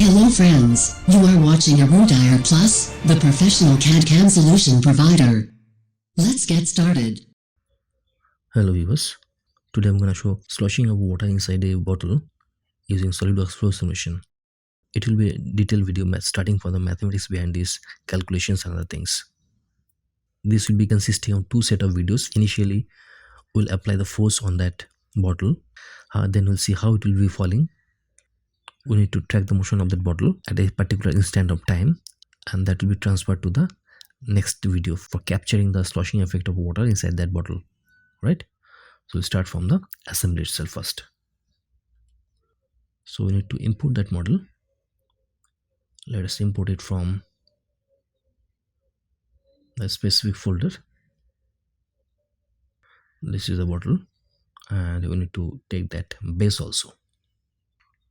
Hello friends, you are watching ERUDIRE PLUS, the professional CAD/CAM solution provider. Let's get started. Hello viewers, today I'm going to show sloshing of water inside a bottle using SolidWorks flow simulation. It will be a detailed video starting from the mathematics behind these calculations and other things. This will be consisting of two sets of videos. Initially, we'll apply the force on that bottle. Then we'll see how it will be falling. We need to track the motion of that bottle at a particular instant of time, and that will be transferred to the next video for capturing the sloshing effect of water inside that bottle, right? So we'll start from the assembly itself first. So we need to import that model. Let us import it from the specific folder. This is the bottle, and we need to take that base also.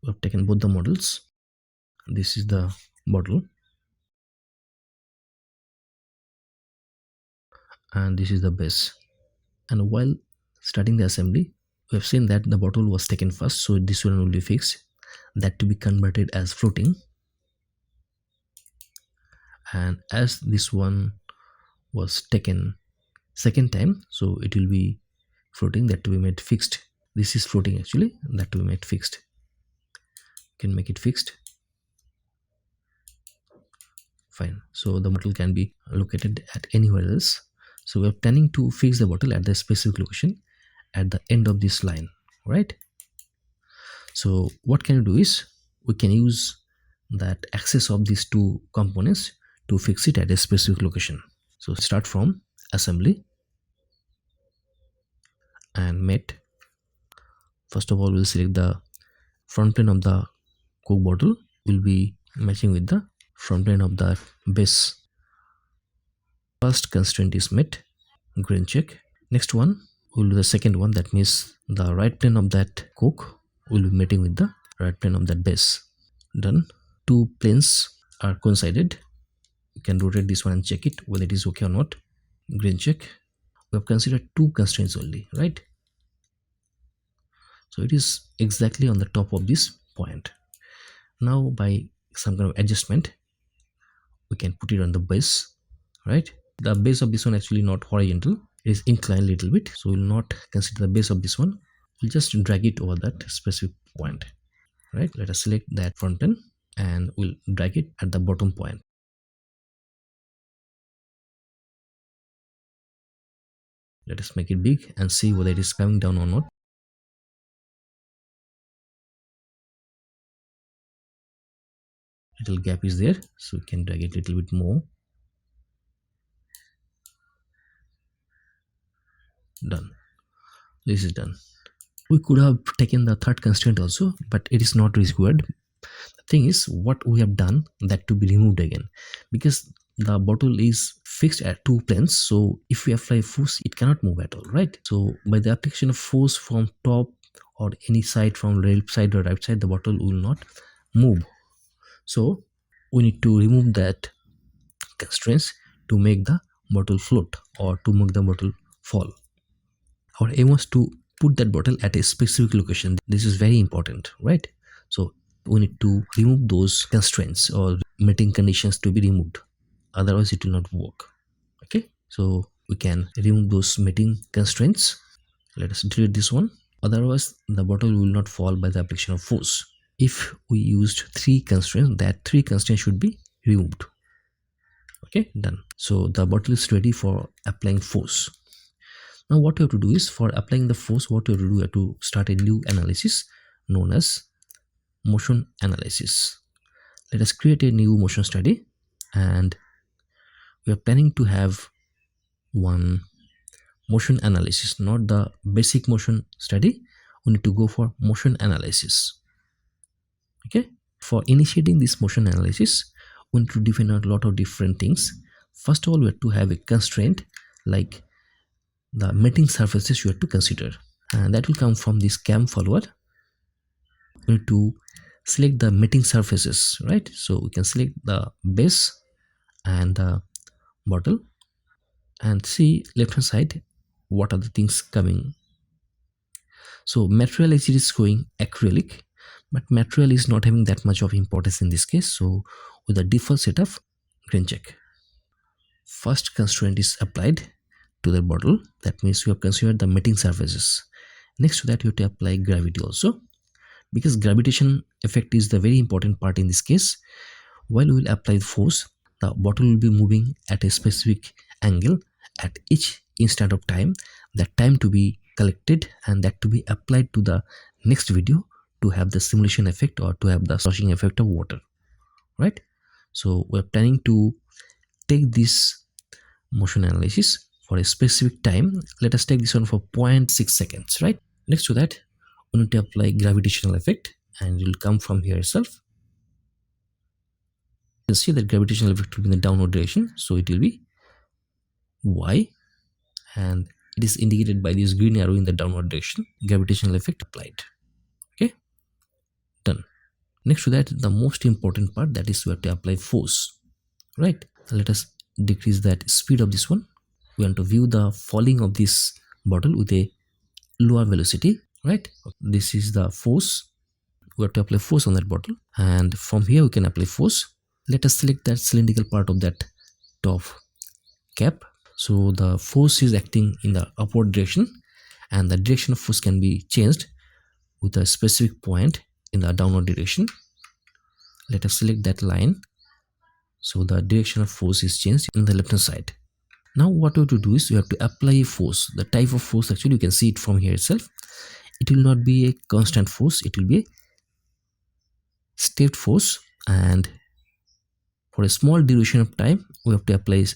We have taken both the models. This is the bottle, and this is the base. And while starting the assembly, we have seen that the bottle was taken first, so this one will be fixed, that to be converted as floating. And as this one was taken second time, so it will be floating, that to be made fixed. This is floating actually, that to be made fixed. You can make it fixed. Fine. So the bottle can be located at anywhere else. So we are planning to fix the bottle at the specific location at the end of this line, right? So what can you do is we can use that access of these two components to fix it at a specific location. So start from assembly and mate. First of all, we'll select the front plane of the Coke bottle will be matching with the front plane of the base. First constraint is met, green check. Next one, we'll do the second one, that means the right plane of that Coke will be meeting with the right plane of that base. Done. Two planes are coincided. You can rotate this one and check it whether it is okay or not. Green check. We have considered two constraints only, right? So it is exactly on the top of this point. Now by some kind of adjustment, we can put it on the base, right? The base of this one actually not horizontal, it is inclined a little bit, so we will not consider the base of this one. We'll just drag it over that specific point, right? Let us select that front plane and we'll drag it at the bottom point. Let us make it big and see whether it is coming down or not. Little gap is there, so we can drag it a little bit more. Done. This is done. We could have taken the third constraint also, but it is not required. The thing is, what we have done, that to be removed again, because the bottle is fixed at two planes, so if we apply force, it cannot move at all, right? So by the application of force from top or any side, from left side or right side, the bottle will not move. So we need to remove that constraints to make the bottle float or to make the bottle fall. Our aim was to put that bottle at a specific location. This is very important, right? So we need to remove those constraints or meeting conditions to be removed, otherwise it will not work. Okay, so we can remove those meeting constraints. Let us delete this one. Otherwise the bottle will not fall by the application of force. If we used three constraints, that three constraints should be removed. Okay, done. So the bottle is ready for applying force. Now what you have to do is, for applying the force, what you have to do, you have to start a new analysis known as motion analysis. Let us create a new motion study, and we are planning to have one motion analysis, not the basic motion study. We need to go for motion analysis. Okay, for initiating this motion analysis, we need to define a lot of different things. First of all, we have to have a constraint like the meeting surfaces you have to consider, and that will come from this cam follower. We need to select the meeting surfaces, right? So we can select the base and the bottle and see left hand side what are the things coming. So material is going acrylic, but material is not having that much of importance in this case. So with the default setup, green check. First constraint is applied to the bottle. That means you have considered the mating surfaces. Next to that, you have to apply gravity also, because gravitation effect is the very important part in this case. While we will apply the force, the bottle will be moving at a specific angle at each instant of time. That time to be collected and that to be applied to the next video to have the simulation effect or to have the sloshing effect of water, right? So we're planning to take this motion analysis for a specific time. Let us take this one for 0.6 seconds, right? Next to that, we need to apply gravitational effect, and it will come from here itself. You can see that gravitational effect will be in the downward direction, so it will be Y, and it is indicated by this green arrow in the downward direction. Gravitational effect applied. Okay, done. Next to that, the most important part, that is we have to apply force, right? Let us decrease that speed of this one. We want to view the falling of this bottle with a lower velocity, right? This is the force. We have to apply force on that bottle, and from here we can apply force. Let us select that cylindrical part of that top cap. So the force is acting in the upward direction, and the direction of force can be changed with a specific point in the downward direction. Let us select that line. So the direction of force is changed in the left hand side. Now what we have to do is we have to apply a force. The type of force, actually you can see it from here itself. It will not be a constant force, it will be a stepped force, and for a small duration of time we have to apply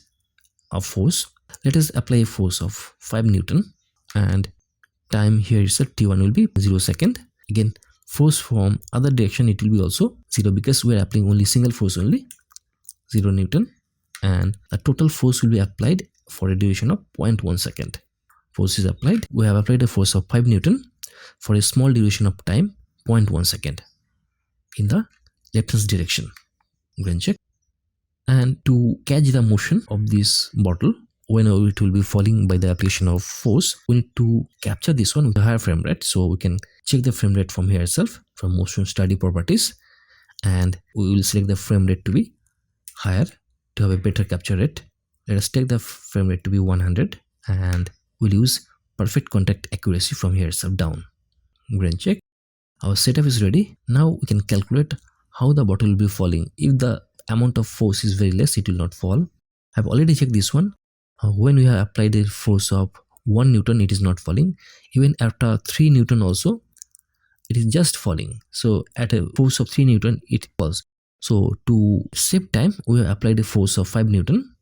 a force. Let us apply a force of 5 Newton, and time here itself t1 will be 0 second. Again, force from other direction, it will be also 0, because we are applying only single force only, 0 Newton, and the total force will be applied for a duration of 0.1 second. Force is applied. We have applied a force of 5 Newton for a small duration of time, 0.1 second, in the left hand direction. Green check. And to catch the motion of this bottle whenever it will be falling by the application of force, we need to capture this one with a higher frame rate. So we can check the frame rate from here itself, from motion study properties, and we will select the frame rate to be higher to have a better capture rate. Let us take the frame rate to be 100, and we'll use perfect contact accuracy from here itself down. Green check. Our setup is ready. Now we can calculate how the bottle will be falling. If the amount of force is very less, it will not fall. I've already checked this one. When we have applied a force of 1 Newton, it is not falling. Even after 3 Newton also, it is just falling. So at a force of 3 Newton, it falls. So to save time, we have applied a force of 5 Newton,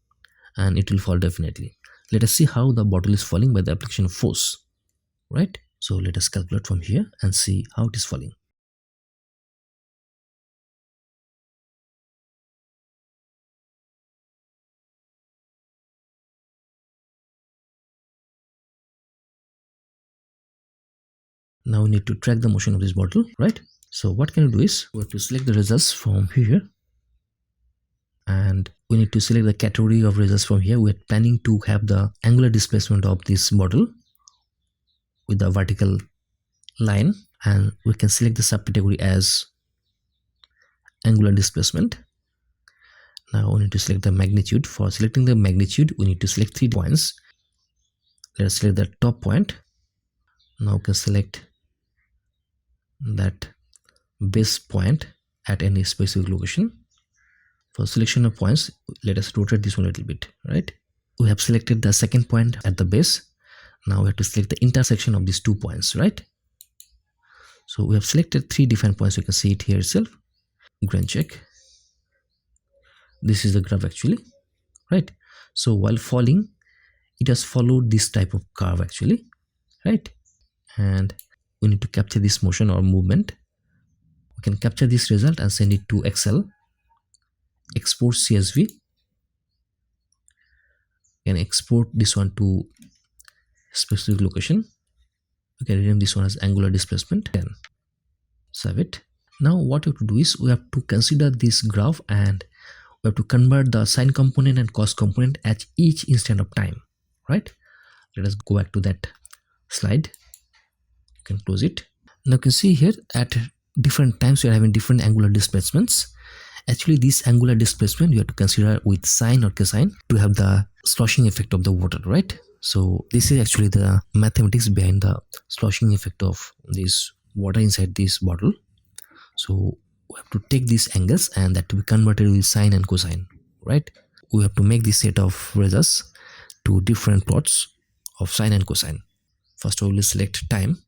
and it will fall definitely. Let us see how the bottle is falling by the application of force, right? So let us calculate from here and see how it is falling. Now we need to track the motion of this bottle, right? So what can we do is we have to select the results from here, and we need to select the category of results from here. We are planning to have the angular displacement of this bottle with the vertical line, and we can select the subcategory as angular displacement. Now we need to select the magnitude. For selecting the magnitude, we need to select 3 points. Let us select the top point. Now we can select that base point at any specific location. For selection of points, let us rotate this one a little bit, right? We have selected the second point at the base. Now we have to select the intersection of these 2 points, right? So we have selected 3 different points. You can see it here itself. Green check. This is the graph actually, right? So while falling, it has followed this type of curve actually, right? And we need to capture this motion or movement. We can capture this result and send it to Excel. Export CSV. You can export this one to specific location. You can rename this one as angular displacement. Then save it. Now what we have to do is we have to consider this graph, and we have to convert the sine component and cos component at each instant of time, right? Let us go back to that slide. You can close it. Now you can see here at different times you are having different angular displacements. Actually, this angular displacement you have to consider with sine or cosine to have the sloshing effect of the water, right? So this is actually the mathematics behind the sloshing effect of this water inside this bottle. So we have to take these angles and that to be converted with sine and cosine, right? We have to make this set of results to different plots of sine and cosine. First we will select time.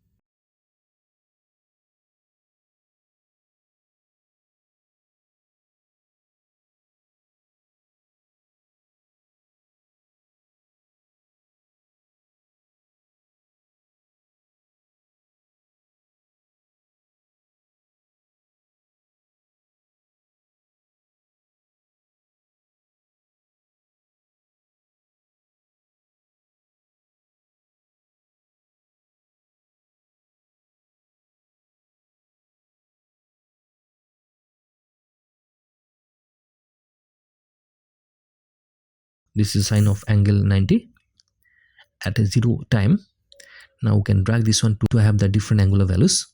This is sine of angle 90 at a 0 time. Now we can drag this one to have the different angular values.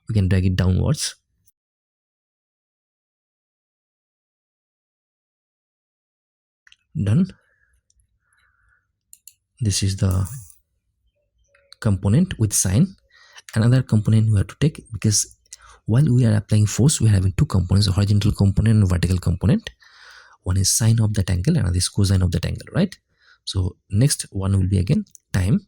We can drag it downwards. Done. This is the component with sine. Another component we have to take, because while we are applying force, we are having two components, a horizontal component and a vertical component. One is sine of that angle, another is cosine of that angle, right? So next one will be again time.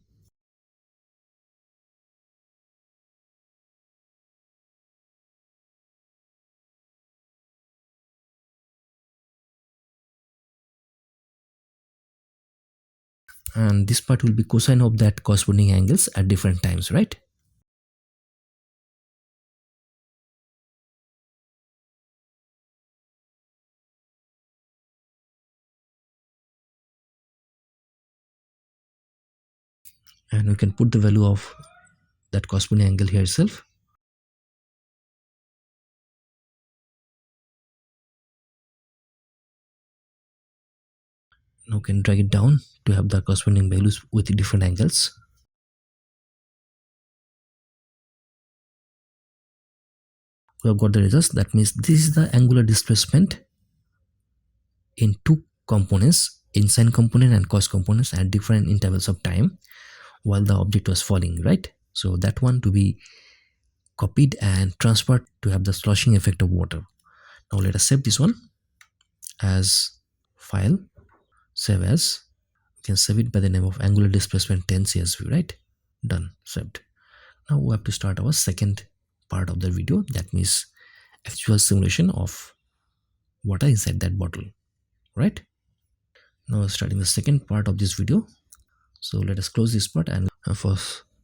And this part will be cosine of that corresponding angles at different times, right? And we can put the value of that corresponding angle here itself. Now we can drag it down to have the corresponding values with different angles. We have got the results. That means this is the angular displacement in two components, in sine component and cos components, at different intervals of time while the object was falling, right? So that one to be copied and transferred to have the sloshing effect of water. Now let us save this one as file, save as. You can save it by the name of angular displacement 10 CSV, right? Done, saved. Now we have to start our second part of the video, that means actual simulation of water inside that bottle, right? Now starting the second part of this video. So let us close this part, and for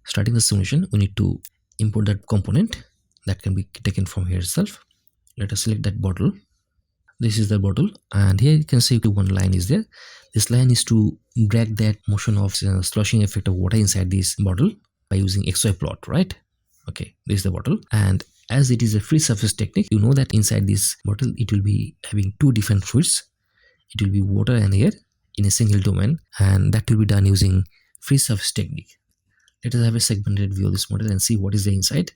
starting the simulation we need to import that component that can be taken from here itself. Let us select that bottle. This is the bottle, and here you can see one line is there. This line is to drag that motion of sloshing effect of water inside this bottle by using XY plot, right? Okay, this is the bottle, and as it is a free surface technique, you know that inside this bottle it will be having two different fluids. It will be water and air in a single domain, and that will be done using free surface technique. Let us have a segmented view of this model and see what is the inside.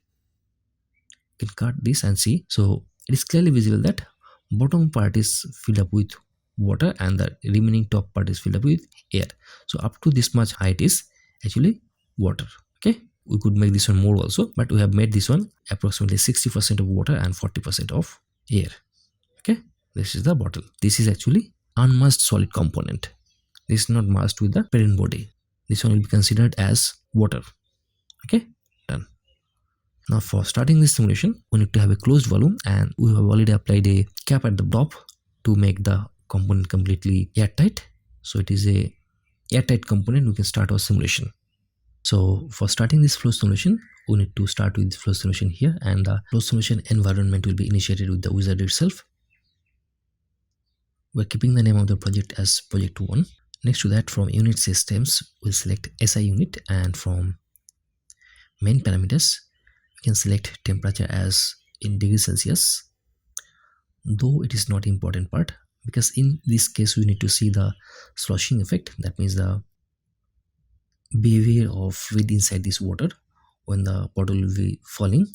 You can cut this and see. So it is clearly visible that bottom part is filled up with water and the remaining top part is filled up with air. So up to this much height is actually water. Okay, we could make this one more also, but we have made this one approximately 60% of water and 40% of air. Okay, this is the bottle. This is actually unmasked solid component. This is not masked with the parent body. This one will be considered as water. Okay, done. Now for starting this simulation, we need to have a closed volume, and we have already applied a cap at the top to make the component completely airtight. So it is a airtight component. We can start our simulation. So for starting this flow simulation, we need to start with flow simulation here, and the flow simulation environment will be initiated with the wizard itself. We're keeping the name of the project as project 1. Next to that, from unit systems, we'll select SI unit, and from main parameters, we can select temperature as in degrees Celsius, though it is not important part, because in this case we need to see the sloshing effect. That means the behavior of fluid inside this water when the bottle will be falling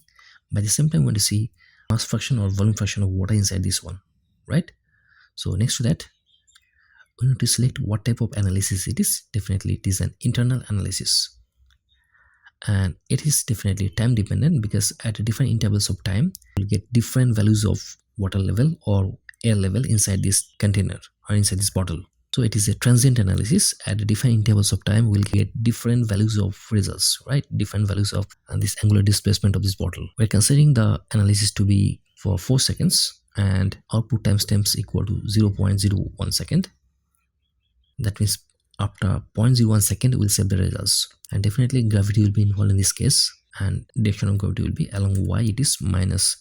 By the same time, we want to see mass fraction or volume fraction of water inside this one, right? So next to that, we need to select what type of analysis it is. Definitely it is an internal analysis, and it is definitely time dependent, because at different intervals of time you'll get different values of water level or air level inside this container or inside this bottle. So it is a transient analysis. At different intervals of time, we'll get different values of results, right? Different values of this angular displacement of this bottle. We're considering the analysis to be for 4 seconds, and output timestamps equal to 0.01 second. That means after 0.01 second, we'll save the results. And definitely gravity will be involved in this case, and direction of gravity will be along y, it is minus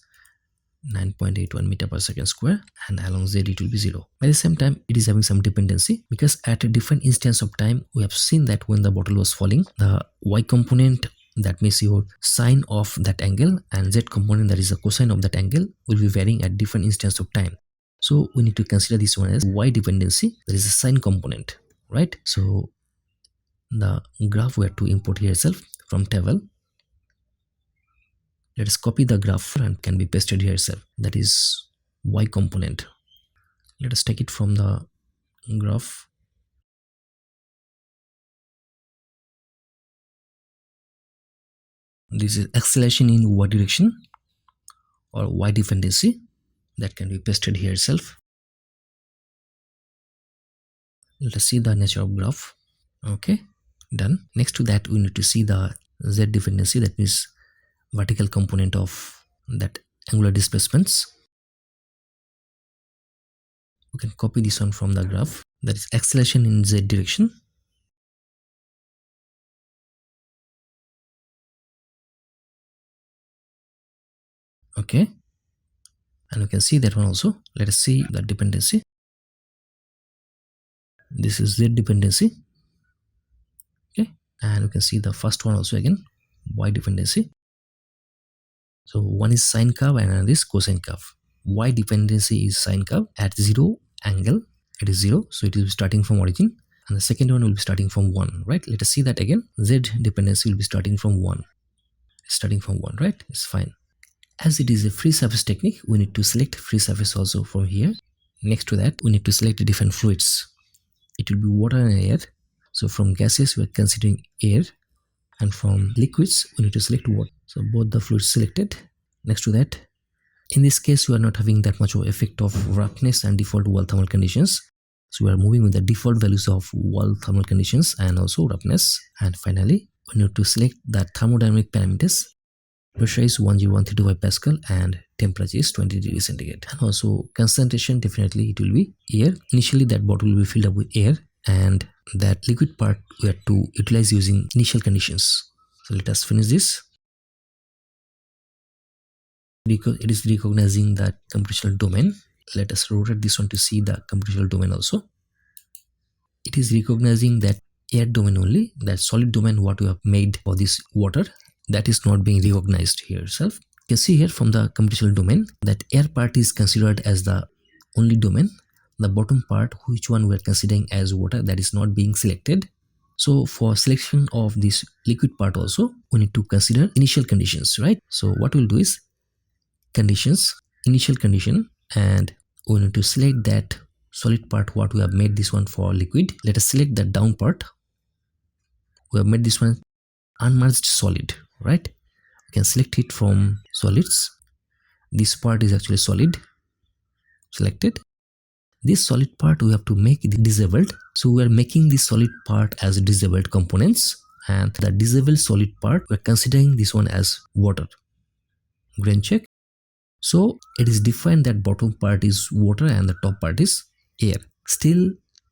9.81 meter per second square, and along z it will be 0. By the same time, it is having some dependency, because at a different instance of time, we have seen that when the bottle was falling, the y component, that means your sine of that angle, and z component, that is the cosine of that angle, will be varying at different instance of time. So we need to consider this one as y dependency, that is a sine component, right? So the graph we have to import here itself from table. Let us copy the graph and can be pasted here itself. That is y component. Let us take it from the graph. This is acceleration in y direction or y dependency, that can be pasted here itself. Let us see the nature of graph. Okay, done. Next to that, we need to see the z dependency, that means vertical component of that angular displacements. We can copy this one from the graph, that is acceleration in z direction. Okay, and we can see that one also. Let us see the dependency. This is z dependency. Okay, and we can see the first one also again, y dependency. So one is sine curve and another is cosine curve. Y dependency is sine curve at 0 angle, it is 0, so it will be starting from origin, and the second one will be starting from 1, right? Let us see that again. Z dependency will be starting from 1, right? It's fine. As it is a free surface technique, we need to select free surface also from here. Next to that, we need to select different fluids. It will be water and air. So from gases, we are considering air, and from liquids, we need to select water. So both the fluids selected. Next to that, in this case, we are not having that much of effect of roughness and default wall thermal conditions. So we are moving with the default values of wall thermal conditions and also roughness. And finally, we need to select the thermodynamic parameters. Pressure is 10135 Pascal and temperature is 20 degrees centigrade. And also concentration, definitely it will be air. Initially that bottle will be filled up with air, and that liquid part we have to utilize using initial conditions. So let us finish this. Because it is recognizing that computational domain, let us rotate this one to see the computational domain also. It is recognizing that air domain only, that solid domain what we have made for this water, that is not being recognized here itself. You can see here from the computational domain that air part is considered as the only domain. The bottom part, which one we are considering as water, that is not being selected. So for selection of this liquid part also, we need to consider initial conditions, right? So what we'll do is conditions, initial condition, and we need to select that solid part what we have made this one for liquid. Let us select the down part. We have made this one unmerged solid, right? We can select it from solids. This part is actually solid, selected. This solid part we have to make it disabled, so we are making this solid part as disabled components, and the disabled solid part we are considering this one as water. Green check. So it is defined that bottom part is water and the top part is air. Still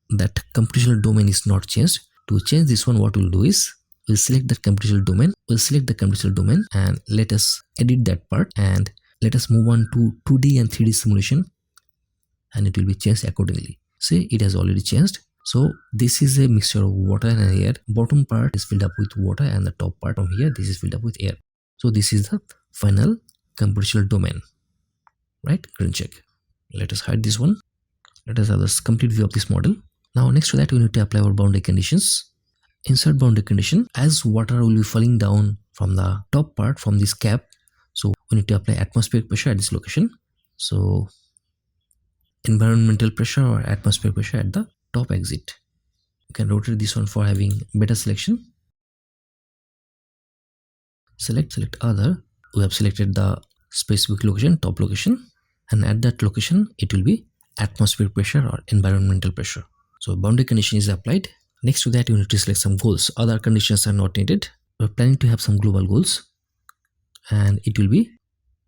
that computational domain is not changed. To change this one, what we'll do is we'll select the computational domain. We'll select the computational domain and let us edit that part, and let us move on to 2D and 3D simulation, and it will be changed accordingly. See, it has already changed. So this is a mixture of water and air. Bottom part is filled up with water and the top part from here, this is filled up with air. So this is the final computational domain, right? Green check. Let us hide this one. Let us have this complete view of this model. Now next to that, we need to apply our boundary conditions. Insert boundary condition. As water will be falling down from the top part, from this cap, So we need to apply atmospheric pressure at this location. So environmental pressure or atmospheric pressure at the top exit. You can rotate this one for having better selection. Select other. We have selected the specific location, top location, and at that location it will be atmospheric pressure or environmental pressure. So boundary condition is applied. Next to that, you need to select some goals. Other conditions are not needed. We're planning to have some global goals, and it will be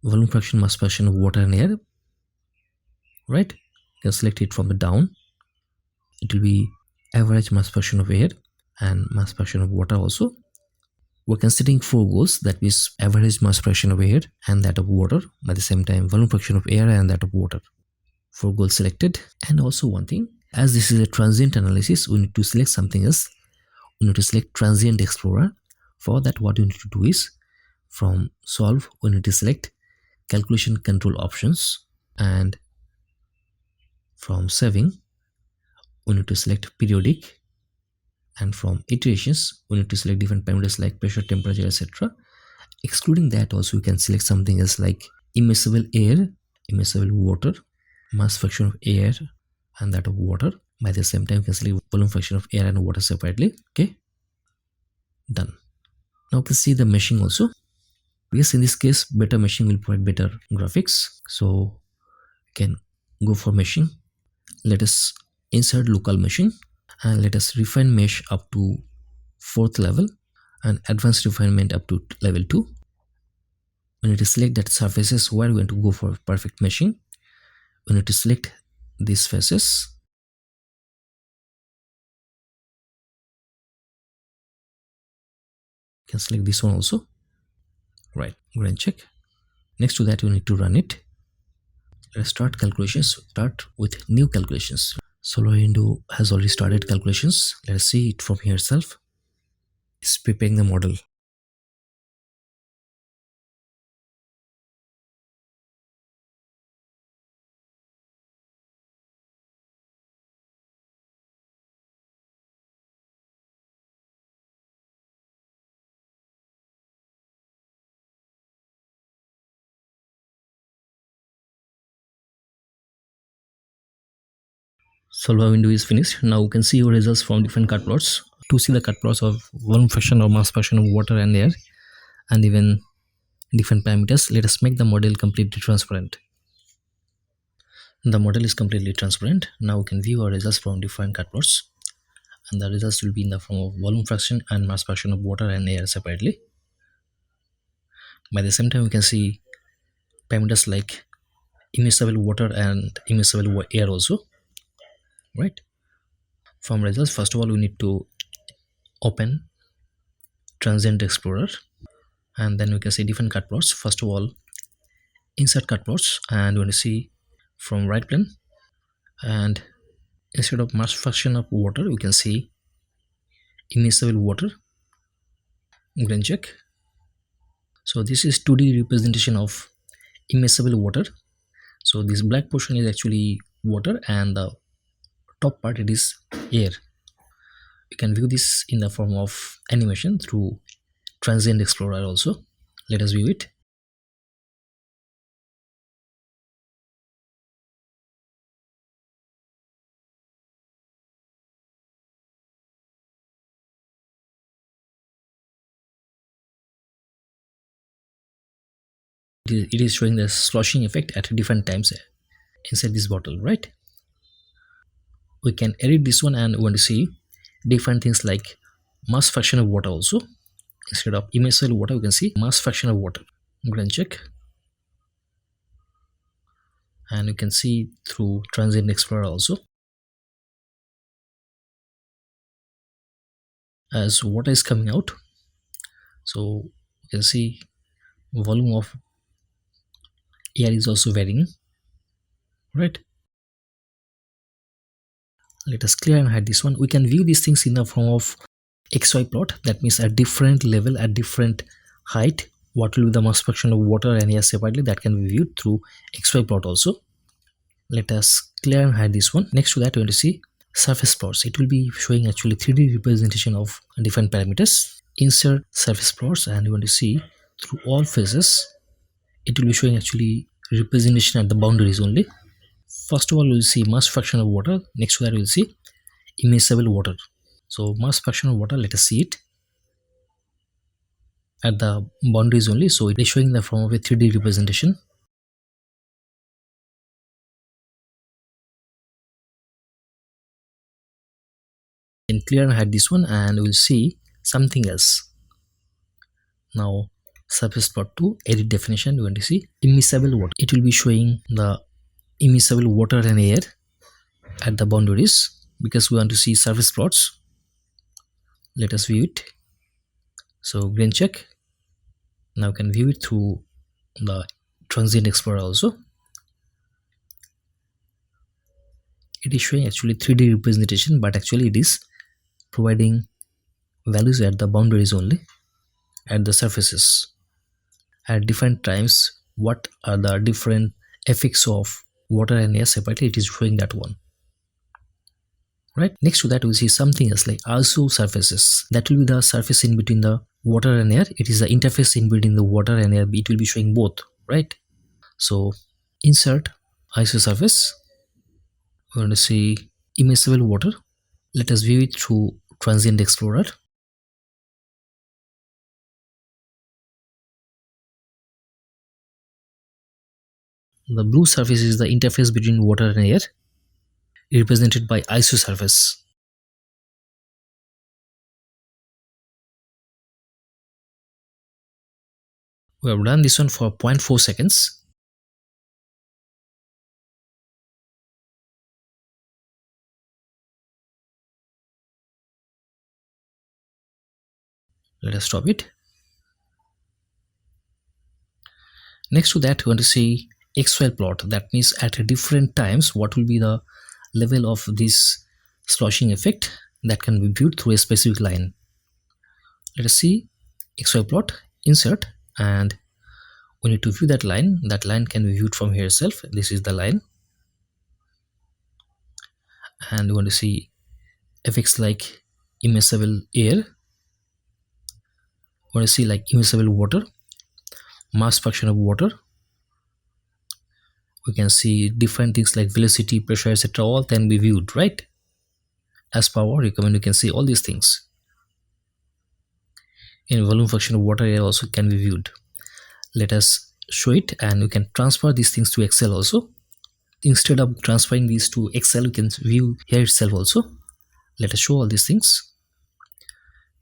volume fraction, mass fraction of water and air. Right? You can select it from the down. It will be average mass fraction of air and mass fraction of water also. We're considering 4 goals, that means average mass fraction of air and that of water, at the same time volume fraction of air and that of water. 4 goals selected. And also one thing, as this is a transient analysis, we need to select something else. We need to select Transient Explorer. For that, what you need to do is, from solve, we need to select calculation control options, and from saving, we need to select periodic, and from iterations, we need to select different parameters like pressure, temperature, etc. Excluding that, also you can select something else like immiscible air, immiscible water, mass fraction of air and that of water. By the same time, you can select volume fraction of air and water separately. Okay, done. Now you can see the meshing also. Yes, in this case, better meshing will provide better graphics. So you can go for meshing. Let us insert local meshing and let us refine mesh up to 4th level and advanced refinement up to level 2. We need to select that surfaces where we want to go for perfect meshing. We need to select these faces. You can select this one also. Right, go and check. Next to that, you need to run it. Let's start calculations. Start with new calculations. Solar window has already started calculations. Let's see it from here itself. It's preparing the model. Solver window is finished. Now you can see your results from different cut plots. To see the cut plots of volume fraction or mass fraction of water and air and even different parameters, let us make the model completely transparent. The model is completely transparent. Now we can view our results from different cut plots, and the results will be in the form of volume fraction and mass fraction of water and air separately. By the same time, we can see parameters like immiscible water and immiscible air also. Right? From results, first of all, we need to open Transient Explorer, and then we can see different cut plots. First of all, insert cut plots, and we want to see from right plane, and instead of mass fraction of water, we can see immiscible water. We can check. So this is 2D representation of immiscible water. So this black portion is actually water, and the top part, it is air. You can view this in the form of animation through Transient Explorer also. Let us view it. It is showing the sloshing effect at different times inside this bottle, right? We can edit this one, and we want to see different things like mass fraction of water also. Instead of immiscible water, we can see mass fraction of water. I'm going to check, and you can see through Transient Explorer also, as water is coming out. So you can see volume of air is also varying, right? Let us clear and hide this one. We can view these things in the form of XY plot. That means at different level, at different height, what will be the mass fraction of water and air separately, that can be viewed through XY plot also. Let us clear and hide this one. Next to that, we want to see surface plots. It will be showing actually 3D representation of different parameters. Insert surface plots, and you want to see through all phases it will be showing actually representation at the boundaries only. First of all, we'll see mass fraction of water. Next to that, we'll see immiscible water. So mass fraction of water, let us see it at the boundaries only. So it is showing in the form of a 3D representation. And clear and hide this one, and we'll see something else. Now surface plot 2, edit definition, you want to see immiscible water. It will be showing the immiscible water and air at the boundaries because we want to see surface plots. Let us view it. So green check. Now you can view it through the Transient Explorer also. It is showing actually 3D representation, but actually it is providing values at the boundaries only, at the surfaces. At different times, what are the different effects of water and air separately, it is showing that one. Right, next to that we'll see something else like also surfaces. That will be the surface in between the water and air. It is the interface in between the water and air. It will be showing both, right? So insert ISO surface. We're going to see immiscible water. Let us view it through Transient Explorer. The blue surface is the interface between water and air, represented by ISO surface. We have done this one for 0.4 seconds. Let us stop it. Next to that, we want to see XY plot. That means at different times, what will be the level of this sloshing effect that can be viewed through a specific line. Let us see XY plot, insert, and we need to view that line. That line can be viewed from here itself. This is the line. And we want to see effects like immiscible air. We want to see like immiscible water, mass fraction of water. We can see different things like velocity, pressure, etc. all can be viewed, right? As per our requirement, you can see all these things. In volume fraction of water, air also can be viewed. Let us show it, and we can transfer these things to Excel also. Instead of transferring these to Excel, we can view here itself also. Let us show all these things.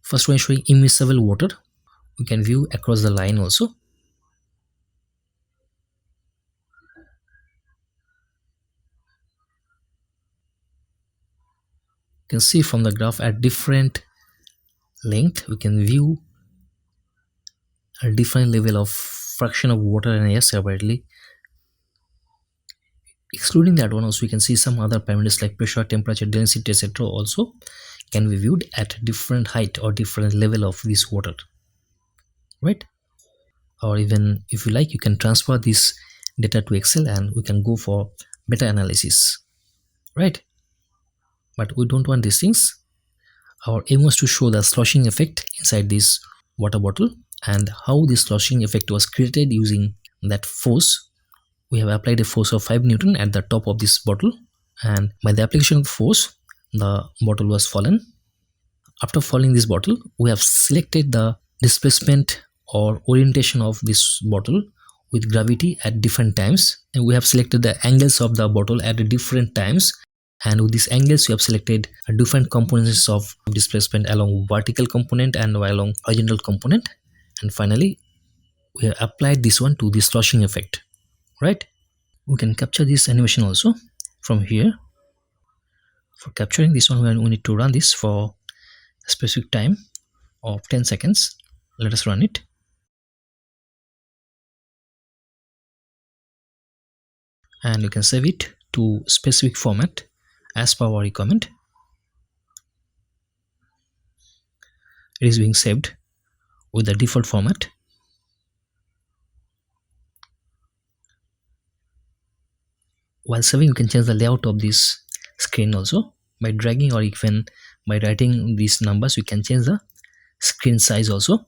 First one is showing immiscible water. We can view across the line also. You can see from the graph at different length, we can view a different level of fraction of water and air separately. Excluding that one also, we can see some other parameters like pressure, temperature, density, etc. also can be viewed at different height or different level of this water, right? Or even if you like, you can transfer this data to Excel and we can go for better analysis, right? But we don't want these things. Our aim was to show the sloshing effect inside this water bottle and how this sloshing effect was created using that force. We have applied a force of 5 Newton at the top of this bottle, and by the application of force, the bottle was fallen. After falling this bottle, we have selected the displacement or orientation of this bottle with gravity at different times, and we have selected the angles of the bottle at different times, and with these angles we have selected different components of displacement along vertical component and along horizontal component, and finally we have applied this one to the sloshing effect, right? We can capture this animation also from here. For capturing this one, we need to run this for a specific time of 10 seconds. Let us run it. And you can save it to specific format as per our requirement. It is being saved with the default format. While saving, you can change the layout of this screen also by dragging, or even by writing these numbers we can change the screen size also.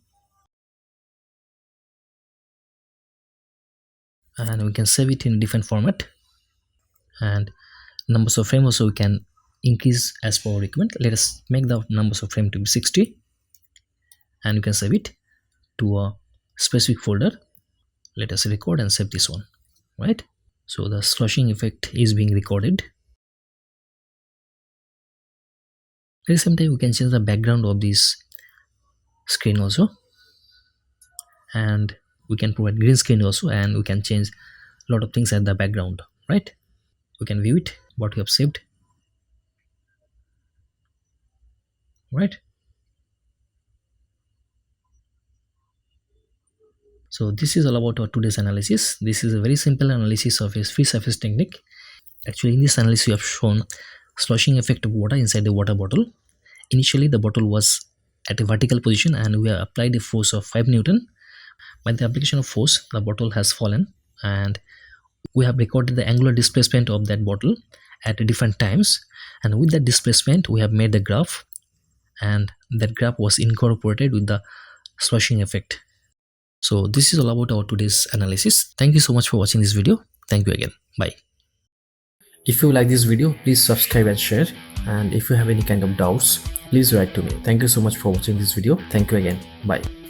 and we can save it in a different format. And numbers of frame also we can increase as per our requirement. Let us make the numbers of frame to be 60, and you can save it to a specific folder. Let us record and save this one, right? So the sloshing effect is being recorded. At the same time, we can change the background of this screen also, and we can provide green screen also, and we can change a lot of things at the background, right? We can view it, what we have saved, right? So this is all about our today's analysis. This is a very simple analysis of a free surface technique. Actually, in this analysis, we have shown sloshing effect of water inside the water bottle. Initially, the bottle was at a vertical position, and we have applied a force of 5 Newton. By the application of force, the bottle has fallen, and we have recorded the angular displacement of that bottle at different times. And with that displacement, we have made the graph, and that graph was incorporated with the sloshing effect. So this is all about our today's analysis. Thank you so much for watching this video. Thank you again. Bye. If you like this video, please subscribe and share. And if you have any kind of doubts, please write to me. Thank you so much for watching this video. Thank you again. Bye.